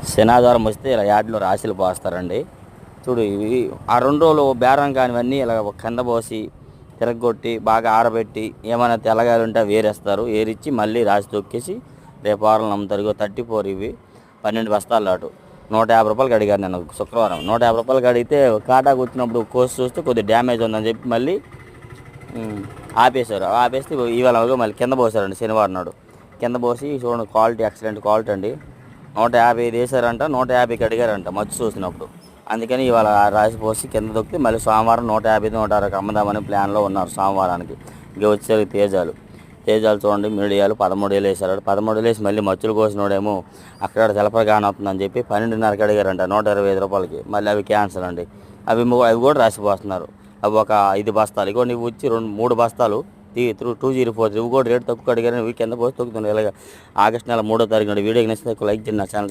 శనాధారం వస్తే ఇలా యాడ్లో రాశులు పోస్తారండి. చూడు ఇవి ఆ 2 రోజులు బేరం కానివన్నీ ఇలా కింద పోసి తిరగొట్టి బాగా ఆరబెట్టి ఏమైనా తెల్లగాయలు ఉంటే వేరేస్తారు. ఏరిచ్చి మళ్ళీ రాసి తొక్కేసి రేపు వారం అమ్ముతారు. ఇగో 34 ఇవి 12 బస్తాలు అటు ₹150 అడిగారు. నేను శుక్రవారం ₹150 అడిగితే కాటాకు వచ్చినప్పుడు కోసి చూస్తే కొద్దిగా డ్యామేజ్ ఉందని చెప్పి మళ్ళీ ఆపేశారు. ఆపేస్తే ఇవాళ మళ్ళీ కింద పోసారండి శనివారం నాడు. కింద పోసి చూడండి క్వాలిటీ ఎక్సలెంట్ క్వాలిటీ అండి. 150 వేసారంట, 150కి అడిగారంట మచ్చు చూసినప్పుడు. అందుకని ఇవాళ రాసి పోసి కింద దొక్కితే మళ్ళీ సోమవారం 150 160కి అమ్ముదామని ప్లాన్లో ఉన్నారు సోమవారానికి. ఇక వచ్చేసరికి తేజాలు చూడండి మీడియాలు 13 వేసారు. 13 వేసి మళ్ళీ మచ్చులు కోసినోడేమో అక్కడ తెలపర కానొస్తుందని చెప్పి 12.5కి అడిగారంట ₹125. మళ్ళీ అవి క్యాన్సల్ అండి. అవి కూడా రాసిపోస్తున్నారు. అవి ఒక 5 బస్తాలు. ఇగో నువ్వు వచ్చి 3 బస్తాలు 204 ఇవి కూడా రేటు తక్కువ అడిగారు. ఇవి కింద పోసి తొక్కుతున్నాయి. ఇలాగ ఆగస్టు నెల 3వ తారీఖు నాడు వీడియోకి నచ్చితే లైక్ చేయండి. నా ఛానల్